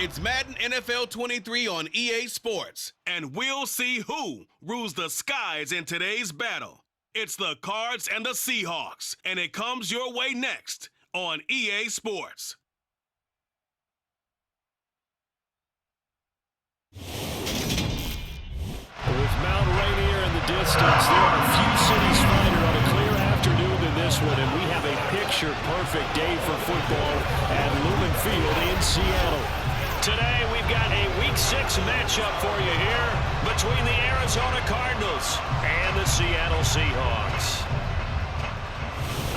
It's Madden NFL 23 on EA Sports, and we'll see who rules the skies in today's battle. It's the Cards and the Seahawks, and it comes your way next on EA Sports. With Mount Rainier in the distance, there are few cities finer on a clear afternoon than this one, and we have a picture-perfect day for football at Lumen Field in Seattle. Today, we've got a Week 6 matchup for you here between the Arizona Cardinals and the Seattle Seahawks.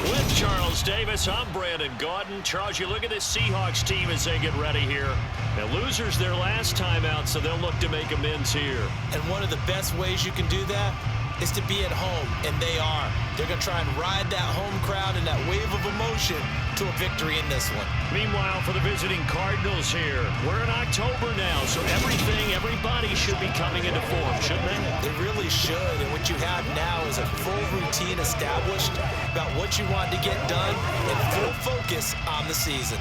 With Charles Davis, I'm Brandon Gaudin. Charles, you look at this Seahawks team as they get ready here. Now, losers their last time out, so they'll look to make amends here. And one of the best ways you can do that is to be at home, and they are. They're going to try and ride that home crowd and that wave of emotion to a victory in this one. Meanwhile, for the visiting Cardinals here, we're in October now, so everybody should be coming into form, shouldn't they? They really should, and what you have now is a full routine established about what you want to get done and full focus on the season.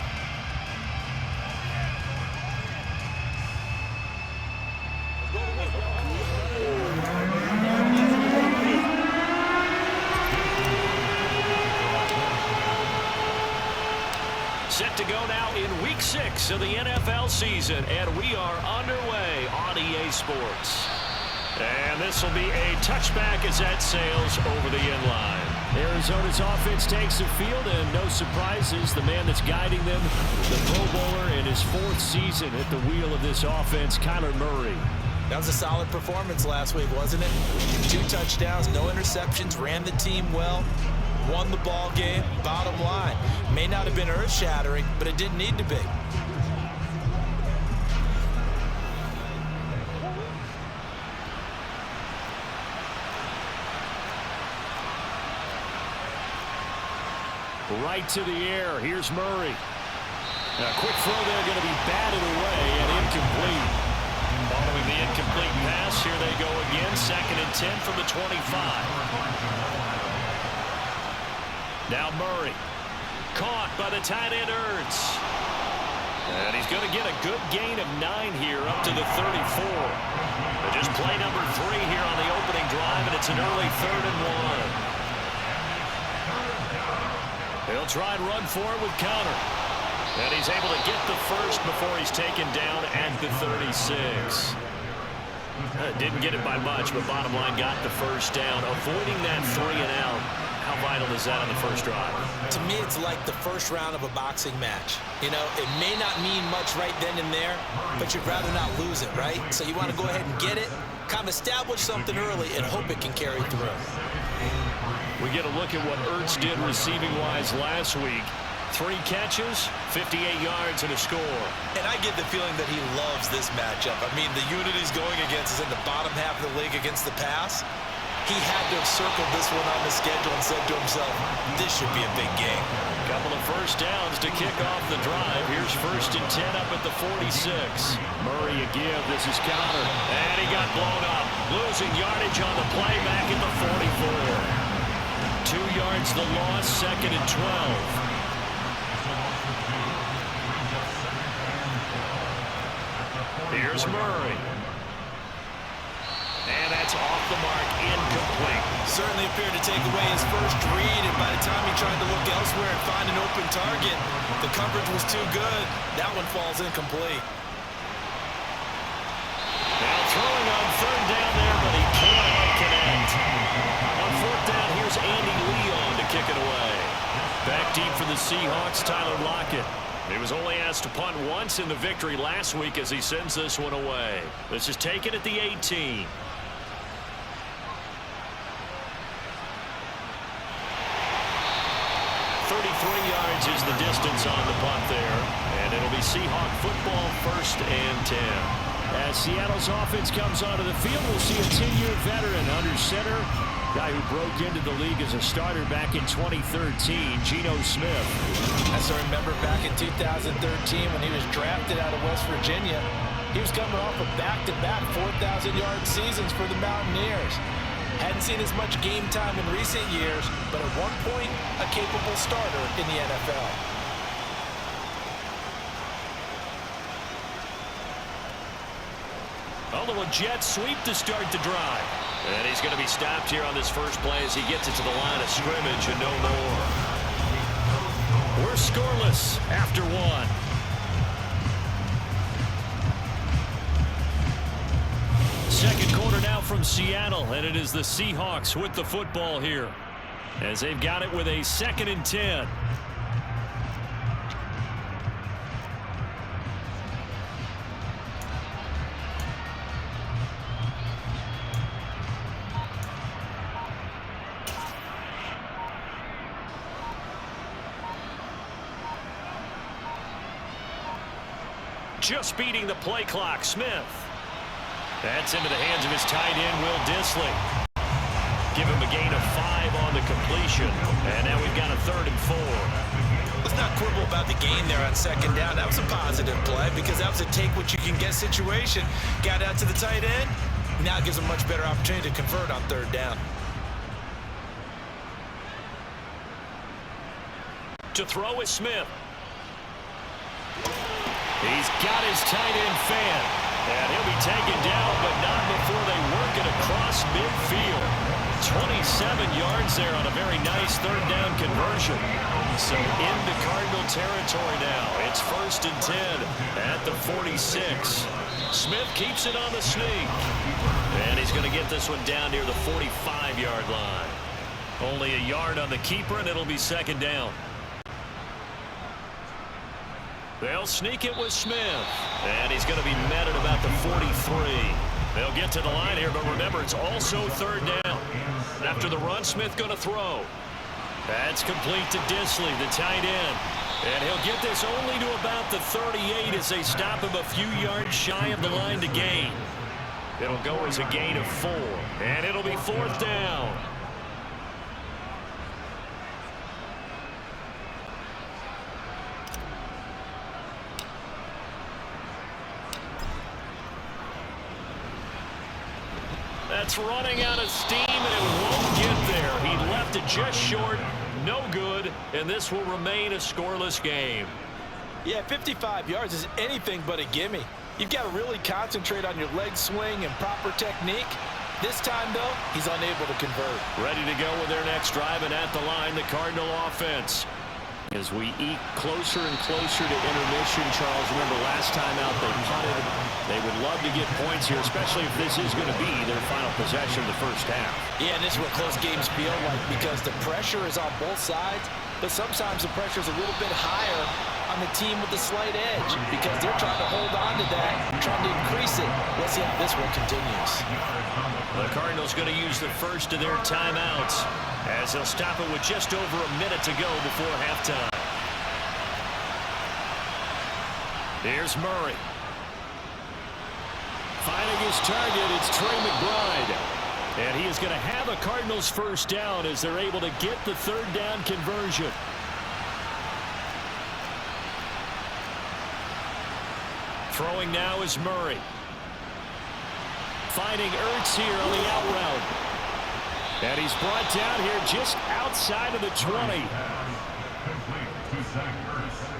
Set to go now in Week 6 of the NFL season, and we are underway on EA Sports. And this will be a touchback as that sails over the end line. Arizona's offense takes the field, and no surprises, the man that's guiding them, the Pro Bowler in his 4th season at the wheel of this offense, Kyler Murray. That was a solid performance last week, wasn't it? 2 touchdowns, no interceptions, ran the team well. Won the ball game, bottom line. May not have been earth-shattering, but it didn't need to be. Right to the air. Here's Murray. A quick throw there, going to be batted away and incomplete. Following the incomplete pass, here they go again. 2nd and 10 from the 25. Now Murray, caught by the tight end Ertz. And he's going to get a good gain of 9 here up to the 34. But just play number 3 here on the opening drive, and it's an early 3rd and 1. He'll try and run for it with counter. And he's able to get the first before he's taken down at the 36. Didn't get it by much, but bottom line got the first down, avoiding that 3 and out. How vital is that on the first drive? To me, it's like the first round of a boxing match. You know, it may not mean much right then and there, but you'd rather not lose it, right? So you want to go ahead and get it, kind of establish something early, and hope it can carry through. We get a look at what Ertz did receiving-wise last week. 3 catches, 58 yards, and a score. And I get the feeling that he loves this matchup. I mean, the unit he's going against is in the bottom half of the league against the pass. He had to have circled this one on the schedule and said to himself, this should be a big game. Couple of first downs to kick off the drive. Here's 1st and 10 up at the 46. Murray a give. This is counter. And he got blown up. Losing yardage on the play back at the 44. 2 yards the loss, 2nd and 12. Here's Murray. And that's off the mark, incomplete. Certainly appeared to take away his first read, and by the time he tried to look elsewhere and find an open target, the coverage was too good. That one falls incomplete. Now throwing on 3rd down there, but he can't connect. On 4th down, here's Andy Leon to kick it away. Back deep for the Seahawks, Tyler Lockett. He was only asked to punt once in the victory last week as he sends this one away. This is taken at the 18. 33 yards is the distance on the punt there. And it'll be Seahawk football, 1st and 10. As Seattle's offense comes onto the field, we'll see a 10-year veteran under center. Guy who broke into the league as a starter back in 2013, Geno Smith. I still remember back in 2013 when he was drafted out of West Virginia. He was coming off of back-to-back 4,000-yard seasons for the Mountaineers. Hadn't seen as much game time in recent years, but at one point, a capable starter in the NFL. A little jet sweep to start the drive. And he's going to be stopped here on this first play as he gets it to the line of scrimmage and no more. We're scoreless after one. Second quarter now from Seattle, and it is the Seahawks with the football here as they've got it with a 2nd and 10. Just beating the play clock, Smith. That's into the hands of his tight end, Will Dissly. Give him a gain of 5 on the completion. And now we've got a 3rd and 4. Let's not quibble about the gain there on 2nd down. That was a positive play because that was a take-what-you-can-get situation. Got out to the tight end. Now it gives him a much better opportunity to convert on 3rd down. To throw is Smith. He's got his tight end fan. And he'll be taken down, but not before they work it across midfield. 27 yards there on a very nice 3rd down conversion. So into Cardinal territory now. It's 1st and 10 at the 46. Smith keeps it on the sneak. And he's going to get this one down near the 45-yard line. Only a yard on the keeper, and it'll be 2nd down. They'll sneak it with Smith. And he's going to be met at about the 43. They'll get to the line here, but remember, it's also 3rd down. After the run, Smith going to throw. That's complete to Dissly, the tight end. And he'll get this only to about the 38 as they stop him a few yards shy of the line to gain. It'll go as a gain of 4. And it'll be 4th down. That's running out of steam, and it won't get there. He left it just short, no good, and this will remain a scoreless game. Yeah, 55 yards is anything but a gimme. You've got to really concentrate on your leg swing and proper technique. This time, though, he's unable to convert. Ready to go with their next drive, and at the line, the Cardinal offense. As we eke closer and closer to intermission, Charles, remember last time out they punted. They would love to get points here, especially if this is going to be their final possession of the first half. Yeah, and this is what close games feel like because the pressure is on both sides, but sometimes the pressure is a little bit higher on the team with the slight edge because they're trying to hold on to that, trying to increase it. Let's see how this one continues. The Cardinals going to use the first of their timeouts as they'll stop it with just over a minute to go before halftime. Here's Murray. Finding his target, it's Trey McBride. And he is going to have a Cardinals first down as they're able to get the 3rd down conversion. Throwing now is Murray. Finding Ertz here on the out route. And he's brought down here just outside of the 20.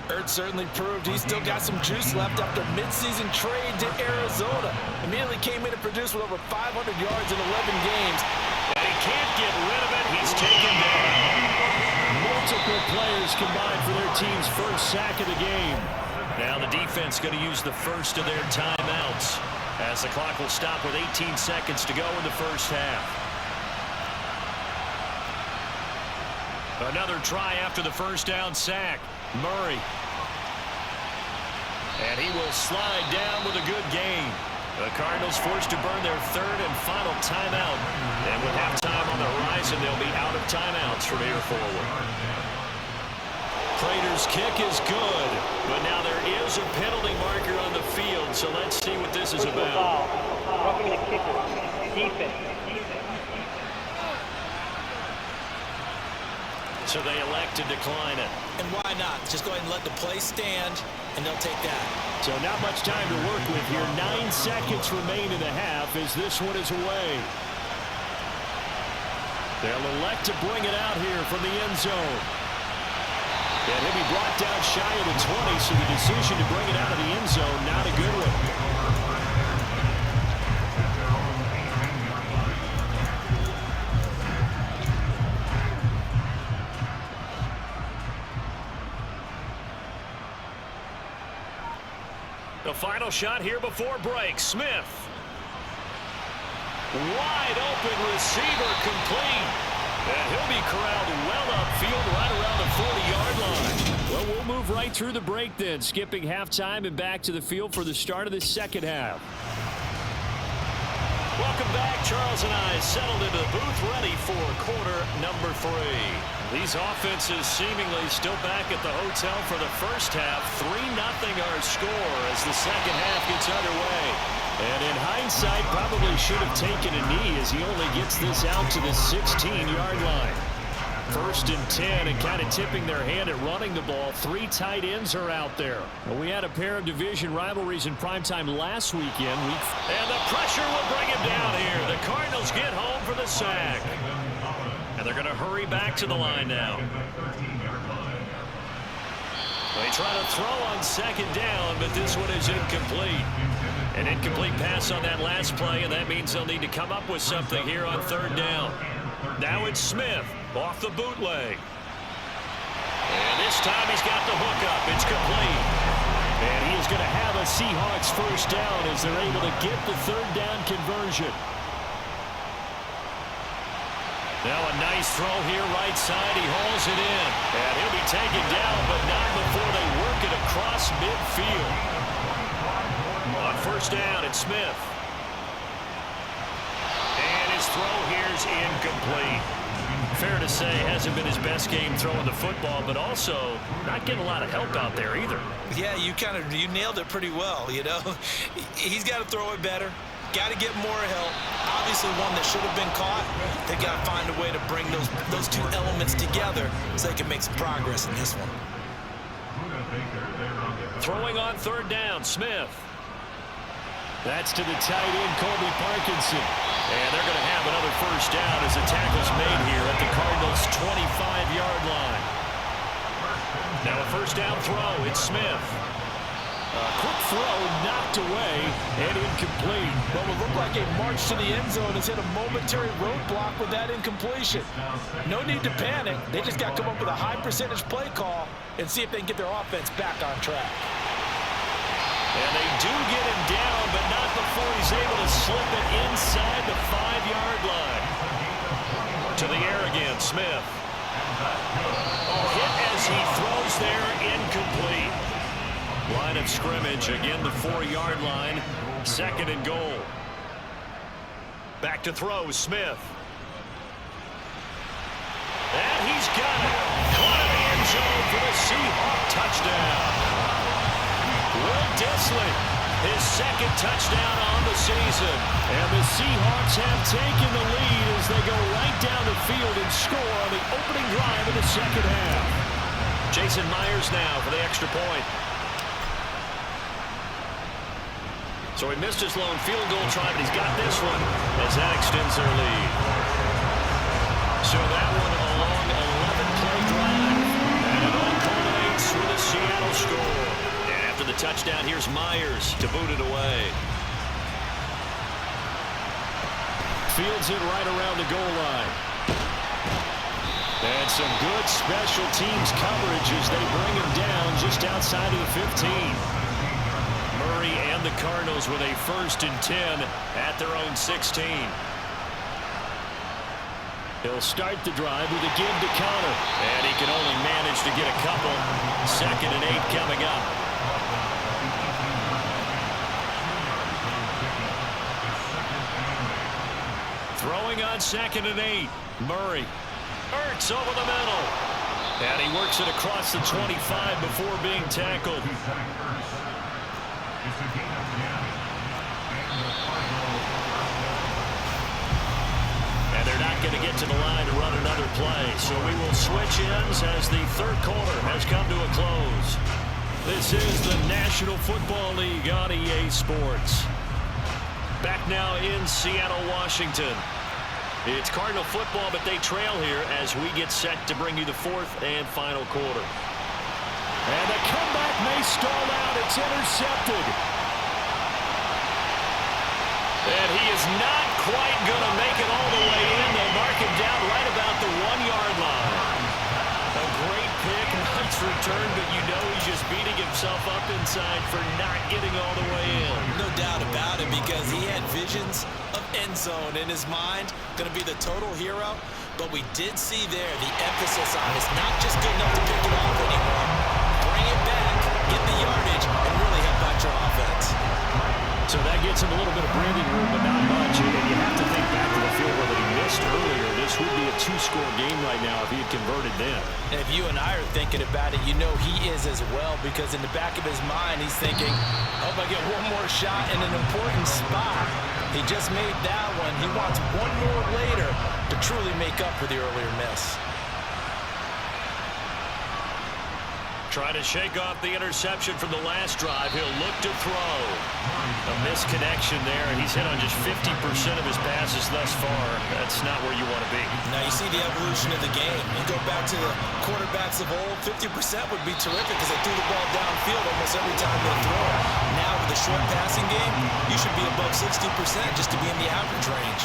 Ertz certainly proved he's still got some juice left after midseason trade to Arizona. Immediately came in and produced with over 500 yards in 11 games. And he can't get rid of it. He's taken down. Multiple players combined for their team's first sack of the game. Now the defense going to use the first of their timeouts as the clock will stop with 18 seconds to go in the first half. Another try after the first down sack. Murray. And he will slide down with a good gain. The Cardinals forced to burn their 3rd and final timeout. And with halftime on the horizon, they'll be out of timeouts from here forward. Prater's kick is good, but now there is a penalty marker on the field, so let's see what this is about. Roughing the kicker. Defense. So they elect to decline it. And why not? Just go ahead and let the play stand, and they'll take that. So not much time to work with here. 9 seconds remain in the half as this one is away. They'll elect to bring it out here from the end zone. And he'll be brought down shy of the 20, so the decision to bring it out of the end zone, not a good one. The final shot here before break. Smith. Wide open receiver complete. And he'll be corralled well upfield right around the 40-yard line. Well, we'll move right through the break then, skipping halftime and back to the field for the start of the second half. Welcome back. Charles and I settled into the booth ready for quarter number 3. These offenses seemingly still back at the hotel for the first half. 3-0 our score as the second half gets underway. And in hindsight, probably should have taken a knee as he only gets this out to the 16-yard line. 1st and 10 and kind of tipping their hand at running the ball. 3 tight ends are out there. We had a pair of division rivalries in primetime last weekend. And the pressure will bring him down here. The Cardinals get home for the sack. And they're going to hurry back to the line now. They try to throw on 2nd down, but this one is incomplete. An incomplete pass on that last play, and that means they'll need to come up with something here on 3rd down. Now it's Smith off the bootleg. And this time he's got the hook up. It's complete. And he is going to have a Seahawks 1st down as they're able to get the 3rd down conversion. Now a nice throw here right side. He hauls it in. And he'll be taken down, but not before they work it across midfield. On 1st down, it's Smith. And his throw here's incomplete. Fair to say, hasn't been his best game throwing the football, but also not getting a lot of help out there either. Yeah, you nailed it pretty well, you know. He's got to throw it better. Got to get more help. Obviously one that should have been caught. They got to find a way to bring those 2 elements together so they can make some progress in this one. Throwing on 3rd down, Smith. That's to the tight end, Colby Parkinson. And they're going to have another 1st down as the tackle's made here at the Cardinals' 25-yard line. Now a 1st down throw. It's Smith. A quick throw knocked away and incomplete. What would look like a march to the end zone has hit a momentary roadblock with that incompletion. No need to panic. They just got to come up with a high percentage play call and see if they can get their offense back on track. And they do get him down, but not before he's able to slip it inside the 5-yard line. To the air again, Smith. Hit as he throws there, incomplete. Line of scrimmage, again the 4-yard line. 2nd and goal. Back to throw, Smith. And he's got it. Caught in the end zone for the Seahawks touchdown. Will Disley, his 2nd touchdown on the season. And the Seahawks have taken the lead as they go right down the field and score on the opening drive of the second half. Jason Myers now for the extra point. So he missed his lone field goal try, but he's got this one as that extends their lead. So that one a long 11-play drive. And it all culminates with a Seattle score. And after the touchdown, here's Myers to boot it away. Fields it right around the goal line. And some good special teams coverage as they bring him down just outside of the 15. Murray and the Cardinals with a 1st and 10 at their own 16. He'll start the drive with a give to Connor. And he can only manage to get a couple. 2nd and 8 coming up. Throwing on 2nd and 8. Murray. Ertz over the middle. And he works it across the 25 before being tackled. And they're not going to get to the line to run another play. So we will switch ends as the 3rd quarter has come to a close. This is the National Football League on EA Sports. Back now in Seattle, Washington. It's Cardinal football, but they trail here as we get set to bring you the 4th and final quarter. And the comeback may stall out. It's intercepted. And he is not quite going to make it all the way in. They'll mark him down right about the 1-yard line. A great pick, nice return, but you know he's just beating himself up inside for not getting all the way in. No doubt about it, because he had visions of end zone in his mind. Going to be the total hero. But we did see there the emphasis on it's not just good enough to pick it off anymore. Bring it back, get the yardage, and really help out your offense. So that gets him a little bit of breathing room, but not much. And you have to think back to the field goal that he missed earlier. This would be a two-score game right now if he had converted then. And if you and I are thinking about it, you know he is as well, because in the back of his mind, he's thinking, I hope I get one more shot in an important spot. He just made that one. He wants one more later to truly make up for the earlier miss. Trying to shake off the interception from the last drive. He'll look to throw. A misconnection there. He's hit on just 50% of his passes thus far. That's not where you want to be. Now you see the evolution of the game. You go back to the quarterbacks of old, 50% would be terrific because they threw the ball downfield almost every time they throw it. Now with the short passing game, you should be above 60% just to be in the average range.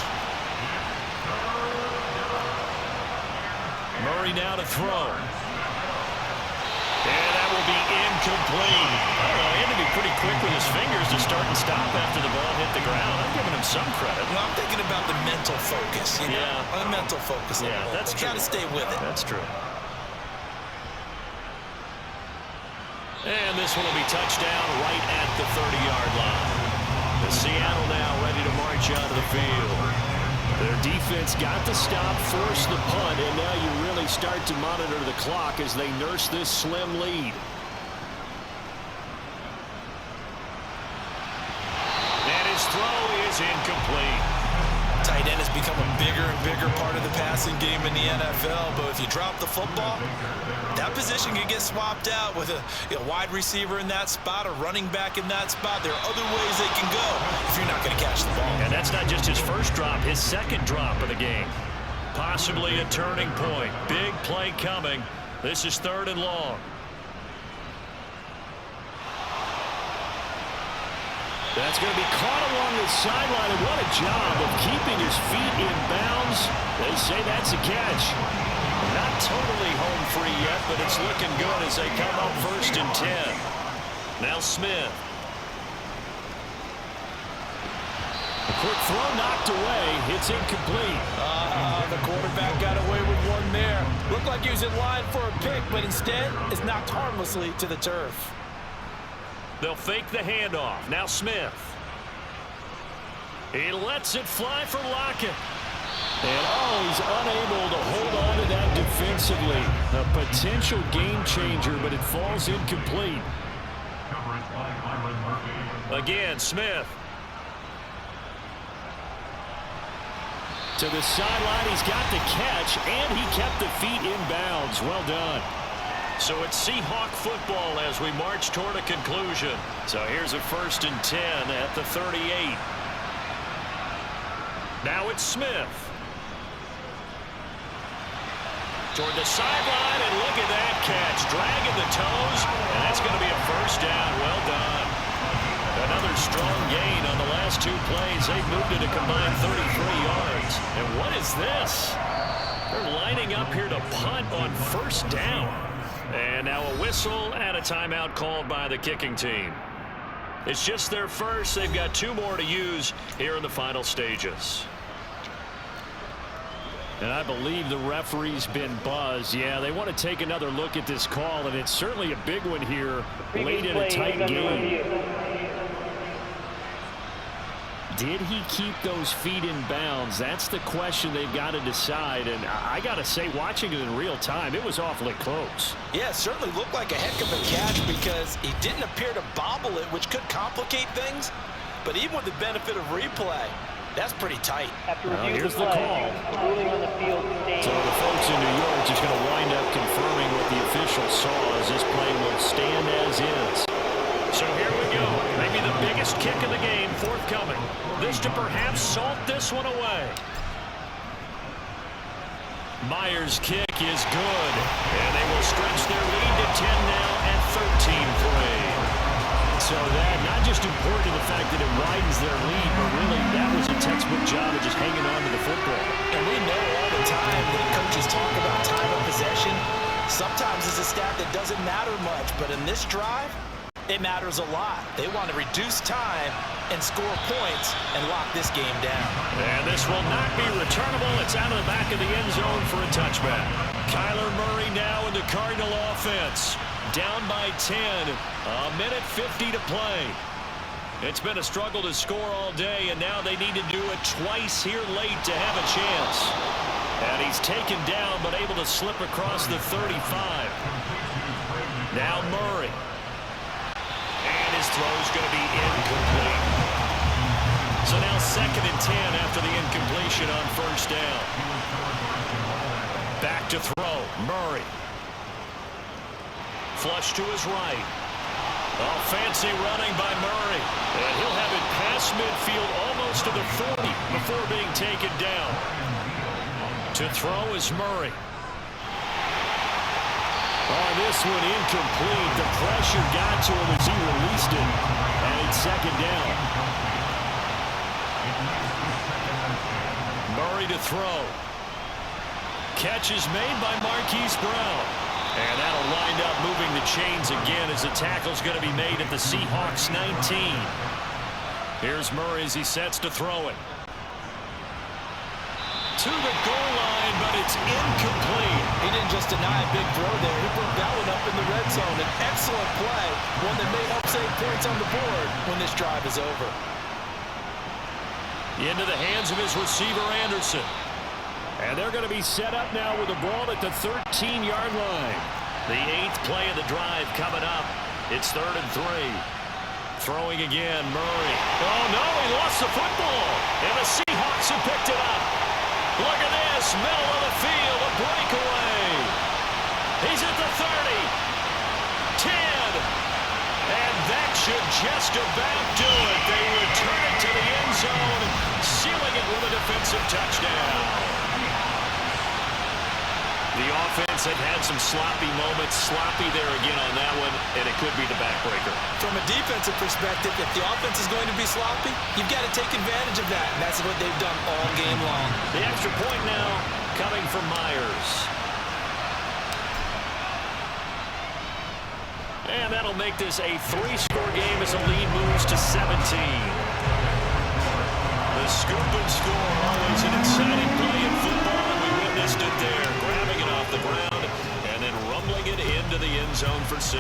Murray now to throw. And that will be incomplete. I don't know, he had to be pretty quick with his fingers to start and stop after the ball hit the ground. I'm giving him some credit. Well, I'm thinking about the mental focus. You know? The mental focus. Yeah, that's true. Got to stay with it. That's true. And this one will be touchdown right at the 30-yard line. The Seattle now ready to march out of the field. Their defense got the stop, forced the punt, and now you really start to monitor the clock as they nurse this slim lead. And his throw is incomplete. Tight end has become a bigger and bigger part of the passing game in the NFL, but if you drop the football, that position can get swapped out with a wide receiver in that spot, a running back in that spot. There are other ways they can go if you're not going to catch the ball. And that's not just his first drop, his second drop of the game. Possibly a turning point. Big play coming. This is 3rd and long. That's going to be caught along the sideline, and what a job of keeping his feet in bounds. They say that's a catch. Not totally home free yet, but it's looking good as they come up 1st and 10. Now Smith. A quick throw knocked away. It's incomplete. The quarterback got away with one there. Looked like he was in line for a pick, but instead it's knocked harmlessly to the turf. They'll fake the handoff. Now Smith. He lets it fly for Lockett. And he's unable to hold on to that defensively. A potential game changer, but it falls incomplete. Again, Smith. To the sideline, he's got the catch, and he kept the feet in bounds. Well done. So it's Seahawk football as we march toward a conclusion. So here's a 1st and 10 at the 38. Now it's Smith. Toward the sideline, and look at that catch. Dragging the toes, and that's going to be a 1st down. Well done. Another strong gain on the last 2 plays. They've moved it a combined 33 yards. And what is this? They're lining up here to punt on 1st down. And now a whistle and a timeout called by the kicking team. It's just their first. They've got 2 more to use here in the final stages. And I believe the referee's been buzzed. Yeah, they want to take another look at this call, and it's certainly a big one here late in a tight game. Did he keep those feet in bounds? That's the question they've got to decide. And I got to say, watching it in real time, it was awfully close. Yeah, it certainly looked like a heck of a catch because he didn't appear to bobble it, which could complicate things. But even with the benefit of replay, that's pretty tight. Here's the call. Ruling on the field So the folks in New York just going to wind up confirming what the official saw as this play will stand as is. So here we go. Maybe the biggest kick of the game forthcoming. This to perhaps salt this one away. Myers' kick is good. And they will stretch their lead to 10 now at 13-3. So that not just important in the fact that it widens their lead, but really that was a textbook job of just hanging on to the football. And we know all the time that coaches talk about time of possession. Sometimes it's a stat that doesn't matter much, but in this drive, it matters a lot. They want to reduce time and score points and lock this game down. And this will not be returnable. It's out of the back of the end zone for a touchback. Kyler Murray now in the Cardinal offense. Down by 10. A minute 50 to play. It's been a struggle to score all day, and now they need to do it twice here late to have a chance. And he's taken down, but able to slip across the 35. Now Murray. And his throw's going to be incomplete. So now 2nd and 10 after the incompletion on first down. Back to throw. Murray. Flush to his right. Oh, fancy running by Murray. And he'll have it past midfield almost to the 40 before being taken down. To throw is Murray. Oh, this one incomplete. The pressure got to him as he released it. And it's 2nd down. Murray to throw. Catch is made by Marquise Brown. And that'll wind up moving the chains again as the tackle's going to be made at the Seahawks 19. Here's Murray as he sets to throw it. To the goal line, but it's incomplete. He didn't just deny a big throw there. He put that one up in the red zone. An excellent play, one that may help save points on the board when this drive is over. Into the hands of his receiver, Anderson. And they're going to be set up now with the ball at the 13-yard line. The 8th play of the drive coming up. It's 3rd and 3. Throwing again, Murray. Oh, no, he lost the football. And the Seahawks have picked it up. Look at this, middle of the field, a breakaway. He's at the 30. 10. And that should just about do it. They return it to the end zone, sealing it with a defensive touchdown. The offense had some sloppy moments. Sloppy there again on that one, and it could be the backbreaker. From a defensive perspective, if the offense is going to be sloppy, you've got to take advantage of that, and that's what they've done all game long. The extra point now coming from Myers. And that'll make this a 3-score game as the lead moves to 17. The scoop and score, always an exciting play in football, and we witnessed it there. Grabbing it off the ground and then rumbling it into the end zone for 6.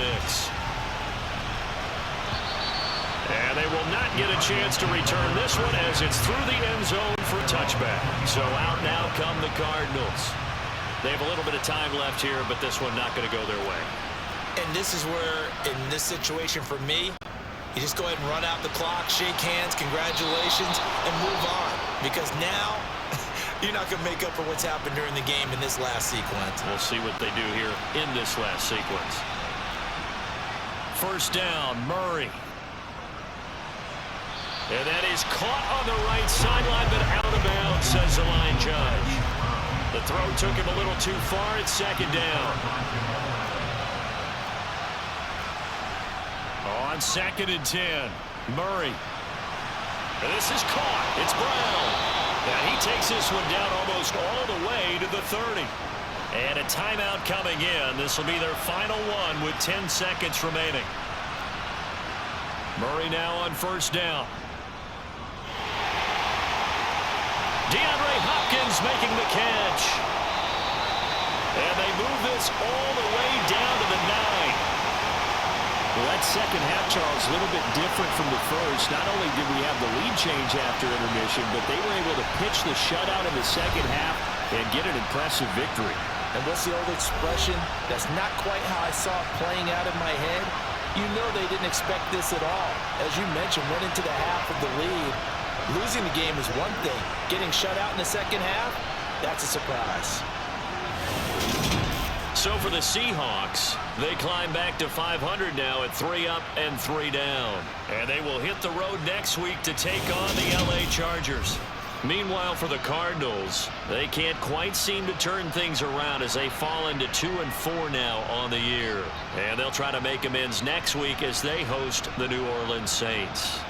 And they will not get a chance to return this one as it's through the end zone for a touchback. So out now come the Cardinals. They have a little bit of time left here, but this one not going to go their way. And this is where, in this situation for me, you just go ahead and run out the clock, shake hands, congratulations, and move on. Because now, you're not going to make up for what's happened during the game in this last sequence. We'll see what they do here in this last sequence. First down, Murray. And that is caught on the right sideline, but out of bounds, says the line judge. The throw took him a little too far. It's 2nd down. On 2nd and 10, Murray. And this is caught. It's Brown. And he takes this one down almost all the way to the 30. And a timeout coming in. This will be their final one with 10 seconds remaining. Murray now on first down. DeAndre Hopkins making the catch. And they move this all the way down to the 9. Well, that second half, Charles, a little bit different from the first. Not only did we have the lead change after intermission, but they were able to pitch the shutout in the second half and get an impressive victory. And what's the old expression? That's not quite how I saw it playing out in my head. You know they didn't expect this at all. As you mentioned, went into the half with the lead. Losing the game is one thing. Getting shut out in the second half, that's a surprise. So for the Seahawks, they climb back to 500 now at 3 up and 3 down. And they will hit the road next week to take on the LA Chargers. Meanwhile, for the Cardinals, they can't quite seem to turn things around as they fall into 2-4 now on the year. And they'll try to make amends next week as they host the New Orleans Saints.